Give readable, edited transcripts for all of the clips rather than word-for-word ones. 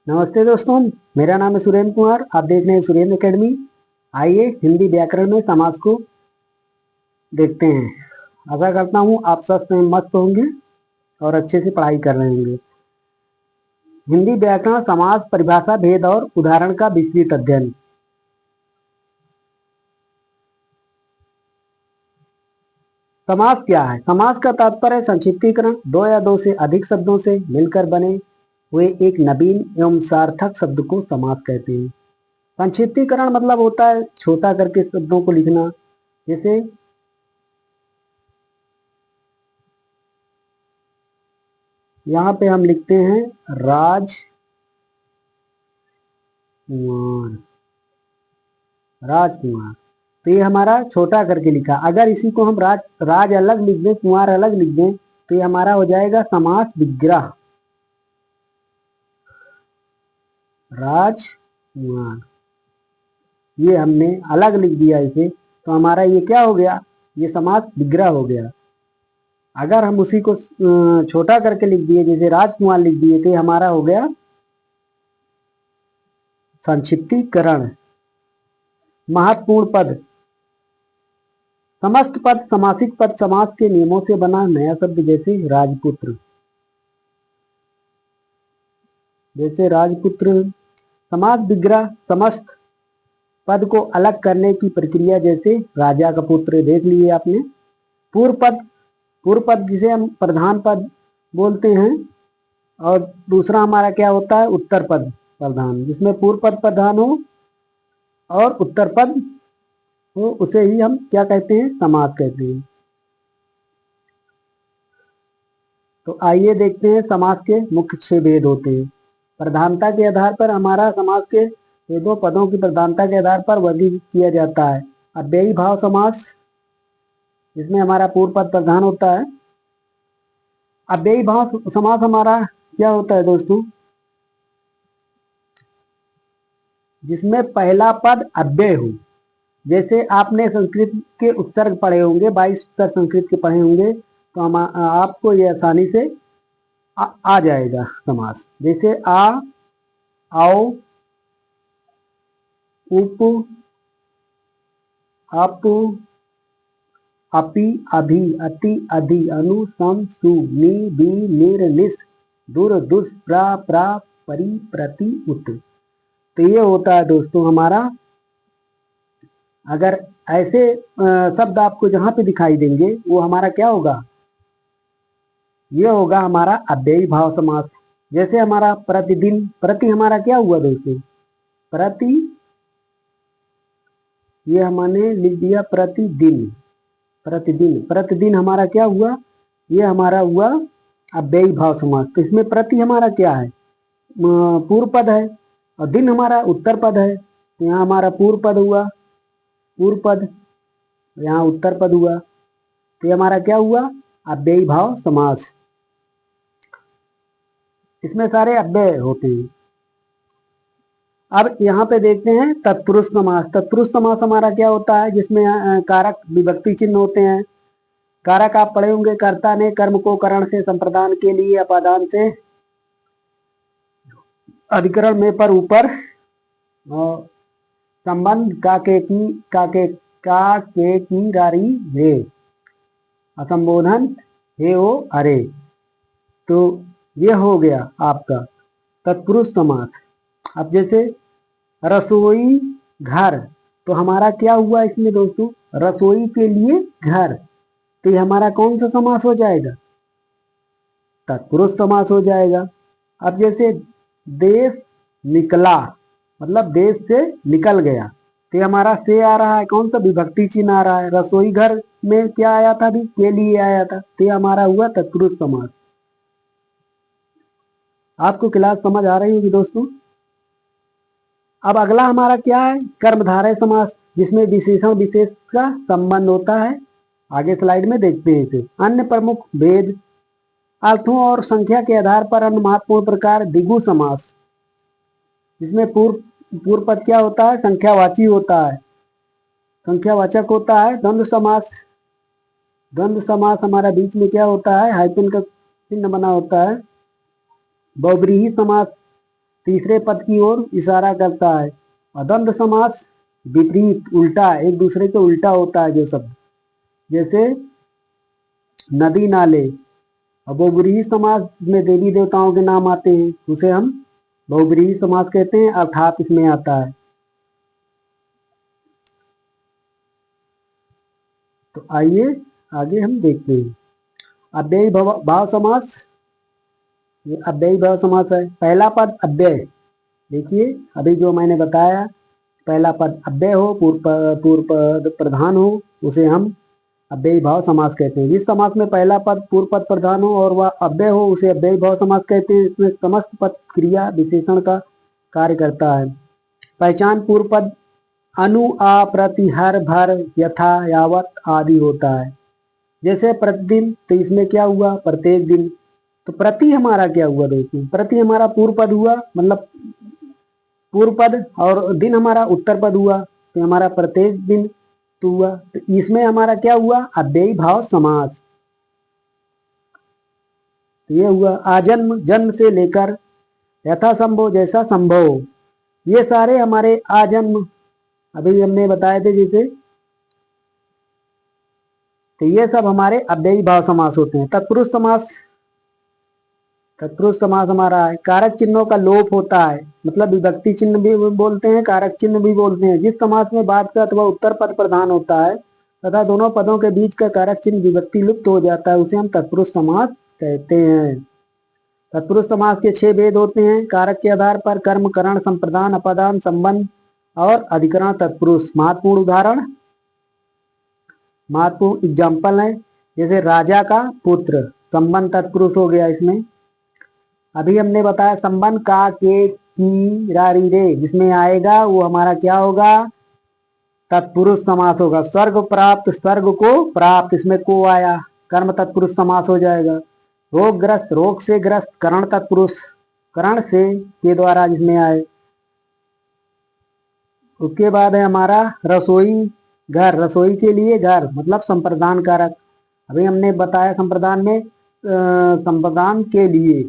नमस्ते दोस्तों, मेरा नाम है सुरेंद्र कुमार। आप देख रहे हैं सुरेंद्र एकेडमी। आइए हिंदी व्याकरण में समास को देखते हैं। आशा करता हूँ आप स्वस्थ में मस्त होंगे और अच्छे से पढ़ाई कर रहे होंगे। हिंदी व्याकरण समास परिभाषा भेद और उदाहरण का विस्तृत अध्ययन। समास क्या है? समास का तात्पर्य संक्षिप्तीकरण, दो या दो से अधिक शब्दों से मिलकर बने हुए एक नवीन एवं सार्थक शब्द को समास कहते हैं। संक्षिप्तीकरण मतलब होता है छोटा करके शब्दों को लिखना। जैसे यहाँ पे हम लिखते हैं राजकुमार, राजकुमार। तो ये हमारा छोटा करके लिखा। अगर इसी को हम राज अलग लिख दें, कुमार अलग लिख दें, तो ये हमारा हो जाएगा समास विग्रह। राजकुमार ये हमने अलग लिख दिया इसे, तो हमारा ये क्या हो गया? ये समास विग्रह हो गया। अगर हम उसी को छोटा करके लिख दिए, जैसे राजकुमार लिख दिए, तो हमारा हो गया संक्षिप्तीकरण। महत्वपूर्ण पद, समस्त पद, समासिक पद समास के नियमों से बना नया शब्द। जैसे राजपुत्र, जैसे राजपुत्र। समास विग्रह, समस्त पद को अलग करने की प्रक्रिया। जैसे राजा का पुत्र, देख लिए आपने। पूर्व पद, पूर्व पद जिसे हम प्रधान पद बोलते हैं, और दूसरा हमारा क्या होता है? उत्तर पद प्रधान, जिसमें पूर्व पद प्रधान हो और उत्तर पद हो, उसे ही हम क्या कहते हैं? समास कहते हैं। तो आइए देखते हैं समास के मुख्य 6 भेद होते हैं। प्रधानता के आधार पर हमारा समास के भेदों पदों की प्रधानता के आधार पर वर्गीकृत किया जाता है। अव्ययी भाव समास, इसमें हमारा पूर्व पद प्रधान होता है। अव्ययी भाव समास हमारा क्या होता है दोस्तों? जिसमें पहला पद अव्यय हो। जैसे आपने संस्कृत के उत्सर्ग पढ़े होंगे, 22 उत्सर्ग संस्कृत के पढ़े होंगे, तो हम आपको ये आसानी से आ जाएगा समास। जैसे आ, आओ, उप, अप, अपि, अभि, अति, अधि, अनु, सम, सु, नि, बि, निर, निस, दुर, दुस, प्रा, प्रा, परि, प्रति, उत। तो ये होता है दोस्तों हमारा। अगर ऐसे शब्द आपको जहां पे दिखाई देंगे, वो हमारा क्या होगा? ये होगा हमारा अव्ययी भाव समास। जैसे हमारा प्रतिदिन, प्रति हमारा क्या हुआ दोस्तों? प्रति, ये हमने लिख दिया प्रतिदिन। प्रतिदिन, प्रतिदिन हमारा क्या हुआ? ये हमारा हुआ अव्ययी भाव समास। तो इसमें प्रति हमारा क्या है? पूर्व पद है, और दिन हमारा उत्तर पद है। तो यहाँ हमारा पूर्व पद हुआ, पूर्व पद, यहाँ उत्तर पद हुआ। तो ये हमारा क्या हुआ? अव्ययी भाव समास। इसमें सारे अव्यय होते हैं। अब यहाँ पे देखते हैं तत्पुरुष समास। तत्पुरुष समास हमारा क्या होता है? जिसमें कारक विभक्ति चिन्ह होते हैं। कारक आप पढ़े होंगे, कर्ता ने कर्म को करण से संप्रदान के लिए अपादान से अधिकरण में पर ऊपर संबंध का की रारी रे असंबोधन हे ओ अरे। तो ये हो गया आपका तत्पुरुष समास। अब जैसे रसोई घर, तो हमारा क्या हुआ इसमें दोस्तों? रसोई के लिए घर। तो ये हमारा कौन सा समास हो जाएगा? तत्पुरुष समास हो जाएगा। अब जैसे देश निकला, मतलब देश से निकल गया, तो हमारा से आ रहा है, कौन सा? विभक्ति चिन्ह आ रहा है। रसोई घर में क्या आया था? अभी के लिए आया था, तो हमारा हुआ तत्पुरुष समास। आपको क्लास समझ आ रही होगी दोस्तों। अब अगला हमारा क्या है? कर्मधारय समास, जिसमें विशेषण विशेष का संबंध होता है। आगे स्लाइड में देखते हैं इसे। अन्य प्रमुख भेद, अर्थों और संख्या के आधार पर अन्य महत्वपूर्ण प्रकार। द्विगु समास, जिसमें पूर्व पद क्या होता है? संख्यावाची होता है, संख्यावाचक होता है। द्वंद्व समास, द्वंद्व समास हमारा बीच में क्या होता है? हाइफन का चिन्ह बना होता है। बहुव्रीहि समास तीसरे पद की ओर इशारा करता है। और द्वंद्व समास विपरीत, उल्टा, एक दूसरे के उल्टा होता है जो शब्द, जैसे नदी नाले। और बहुब्रीहि समास में देवी देवताओं के नाम आते हैं, उसे हम बहुब्रीहि समास कहते हैं, अर्थात इसमें आता है। तो आइए आगे हम देखते हैं। अव्ययी भाव समास, ये अव्ययी भाव समास है। पहला पद अव्यय, देखिए अभी जो मैंने बताया, पहला पद अव्यय हो, पूर्व पद प्रधान हो, उसे हम अव्ययी भाव समास कहते हैं। जिस समास में पहला पद पूर्व पद प्रधान हो और वह अव्यय हो, उसे अव्ययी भाव समास कहते हैं। इसमें समस्त पद क्रिया विशेषण का कार्य करता है। पहचान पूर्व पद अनु, आ, प्रति, हर, भर, यथा, यावत आदि होता है। जैसे प्रतिदिन, तो इसमें क्या हुआ, प्रत्येक दिन। तो प्रति हमारा क्या हुआ दोस्तों, प्रति हमारा पूर्व पद हुआ, मतलब पूर्व पद, और दिन हमारा उत्तर पद हुआ, तो हमारा प्रत्येक दिन तो हुआ। तो इसमें हमारा क्या हुआ, अव्ययी भाव समास। तो ये हुआ आजन्म, जन्म से लेकर, यथा संभव, जैसा संभव, ये सारे हमारे आजन्म अभी हमने बताए थे जैसे, तो ये सब हमारे अव्ययी भाव समास होते हैं। तत्पुरुष समास, तत्पुरुष समास हमारा है, कारक चिन्हों का लोप होता है, मतलब विभक्ति चिन्ह भी बोलते हैं, कारक चिन्ह भी बोलते हैं। जिस समास में बाद का अथवा उत्तर पद प्रधान होता है तथा दोनों पदों के बीच का कारक चिन्ह विभक्ति लुप्त हो जाता है, उसे हम तत्पुरुष समास कहते हैं। तत्पुरुष समास के 6 भेद होते हैं। कारक के आधार पर कर्म, करण, संप्रदान, अपादान, संबंध और अधिकरण तत्पुरुष। महत्वपूर्ण उदाहरण, महत्वपूर्ण एग्जाम्पल है, जैसे राजा का पुत्र, संबंध तत्पुरुष हो गया इसमें। अभी हमने बताया संबंध का, के, की, रा, री, रे, जिसमें आएगा वो हमारा क्या होगा, तत्पुरुष समास होगा। स्वर्ग प्राप्त, स्वर्ग को प्राप्त, इसमें को आया, कर्म तत्पुरुष समास हो जाएगा। रोग ग्रस्त, रोग से ग्रस्त, करण तत्पुरुष, करण से के द्वारा जिसमें आए। उसके बाद है हमारा रसोई घर, रसोई के लिए घर, मतलब संप्रदान कारक। अभी हमने बताया संप्रदान में संप्रदान के लिए।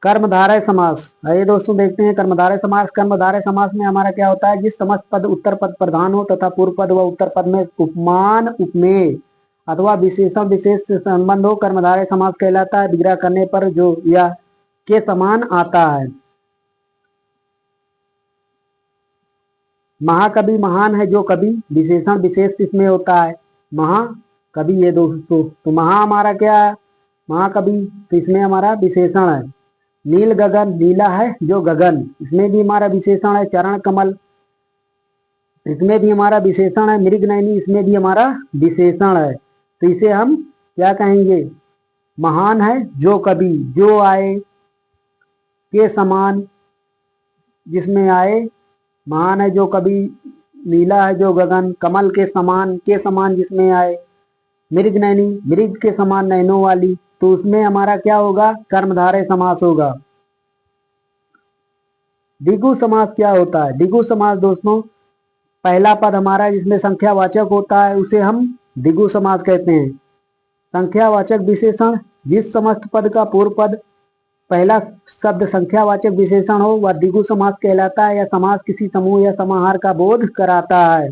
कर्मधारय समास, आइए दोस्तों देखते हैं कर्मधारय समास। कर्मधारय समास में हमारा क्या होता है, जिस समस्त पद उत्तर पद प्रधान हो तथा पूर्व पद व उत्तर पद में उपमान, उपमेय अथवा विशेषण विशेष से संबंध हो, कर्मधारय समास कहलाता है। विग्रह करने पर जो या के समान आता है। महाकवि महान है जो कवि, विशेषण विशेष इसमें होता है, महाकवि। ये दोस्तों, तो महा हमारा क्या है, महाकवि, तो इसमें हमारा विशेषण है। नील गगन, नीला है जो गगन, इसमें भी हमारा विशेषण है। चरण कमल, इसमें भी हमारा विशेषण है। मृगनयनी, इसमें भी हमारा विशेषण है। तो इसे हम क्या कहेंगे, महान है जो कवि, जो आए, के समान जिसमें आए, महान है जो कवि, नीला है जो गगन, कमल के समान जिसमें आए, मृगनयनी, मृग के समान नयनों वाली, तो उसमें हमारा क्या होगा, कर्मधारय समास होगा। द्विगु समास क्या होता है, द्विगु समास दोस्तों, पहला पद हमारा जिसमें संख्यावाचक होता है उसे हम द्विगु समास कहते हैं। संख्यावाचक विशेषण, जिस समस्त पद का पूर्व पद पहला शब्द संख्यावाचक विशेषण हो वह द्विगु समास कहलाता है। यह समास किसी समूह या समाहार का बोध कराता है।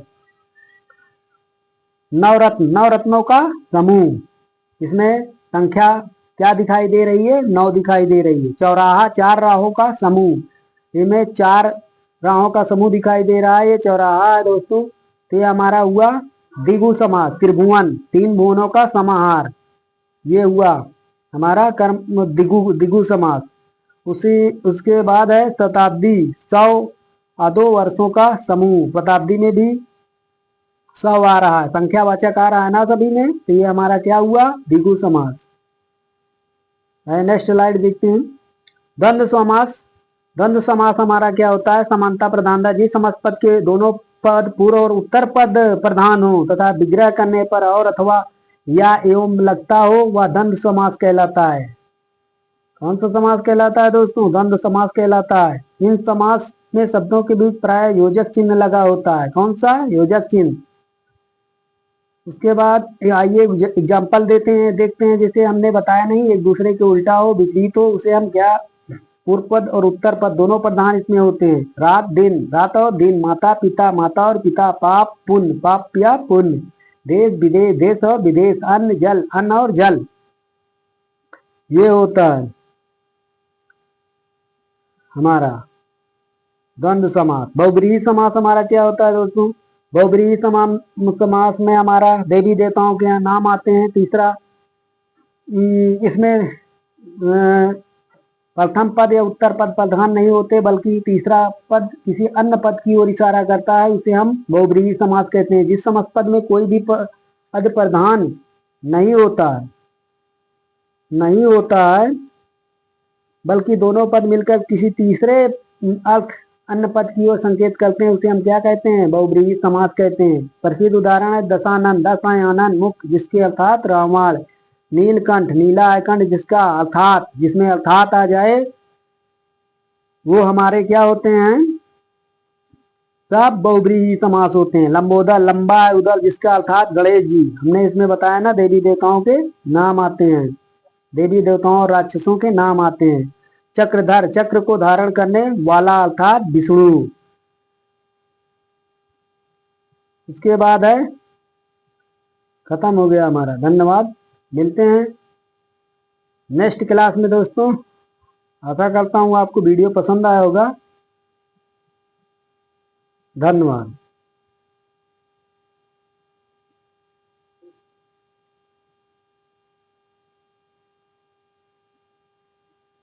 नवरत्न, नवरत्नों का समूह, इसमें संख्या क्या दिखाई दे रही है, 9 दिखाई दे रही है। चौराहा, 4 राहों का समूह, इनमें 4 राहों का समूह दिखाई दे रहा है, ये चौराहा है दोस्तों। तो ये हमारा हुआ द्विगु समास। त्रिभुवन, 3 भुवनों का समाहार, ये हुआ हमारा कर्म द्विगु समास। उसके बाद है शताब्दी, 100 आधो वर्षों का समूह, शताब्दी में भी 100 आ रहा है, संख्यावाचक आ रहा है ना सभी में, तो ये हमारा क्या हुआ, द्विगु समास। नेक्स्ट स्लाइड देखते हैं। द्वंद्व समास, द्वंद्व समास हमारा क्या होता है, समानता प्रधानता, जिस समस्त पद के दोनों पद पूर्व और उत्तर पद प्रधान हो तथा विग्रह करने पर और अथवा या एवं लगता हो वह द्वंद्व समास कहलाता है। कौन सा समास कहलाता है दोस्तों, द्वंद्व समास कहलाता है। इन समास में शब्दों के बीच प्राय योजक चिन्ह लगा होता है। कौन सा, योजक चिन्ह। उसके बाद आइए एग्जाम्पल देते हैं, देखते हैं। जैसे हमने बताया नहीं, एक दूसरे के उल्टा हो, विपरीत हो, उसे हम क्या, पूर्व पद और उत्तर पद दोनों प्रधान इसमें होते हैं। रात दिन, रात और दिन। माता पिता, माता और पिता। पाप पुण्य, पाप या पुण्य। देश विदेश, देश और विदेश। अन्न जल, अन्न और जल। ये होता है हमारा द्वंद्व समास। बहुब्रीहि समास हमारा क्या होता है दोस्तों? बहुब्रीहि समास में हमारा देवी देवताओं के यहाँ नाम आते हैं। तीसरा, इसमें प्रथम पद या उत्तर पद प्रधान नहीं होते, बल्कि तीसरा पद किसी अन्य पद की ओर इशारा करता है, उसे हम बहुब्रीहि समास कहते हैं। जिस समास पद में कोई भी पद प्रधान नहीं होता है, नहीं होता है, बल्कि दोनों पद मिलकर किसी तीसरे अर्थ अन्य पद की ओर संकेत करते हैं, उसे हम क्या कहते हैं? बहुब्रीहि समास कहते हैं। प्रसिद्ध उदाहरण है दशानन, दशानन मुख, जिसके अर्थात रावण। नीलकंठ, नीला आयकंठ, जिसका अर्थात, जिसमें अर्थात आ जाए वो हमारे क्या होते हैं? सब बहुब्रीहि समास होते हैं। लंबोदर, लंबा है उदर, जिसका अर्थात गणेश जी। हमने इसमें बताया ना, देवी देवताओं के नाम आते हैं, देवी देवताओं और राक्षसों के नाम आते हैं। चक्रधर, चक्र को धारण करने वाला अर्थात विष्णु। उसके बाद है, खत्म हो गया हमारा। धन्यवाद, मिलते हैं नेक्स्ट क्लास में दोस्तों। आशा करता हूँ आपको वीडियो पसंद आया होगा। धन्यवाद।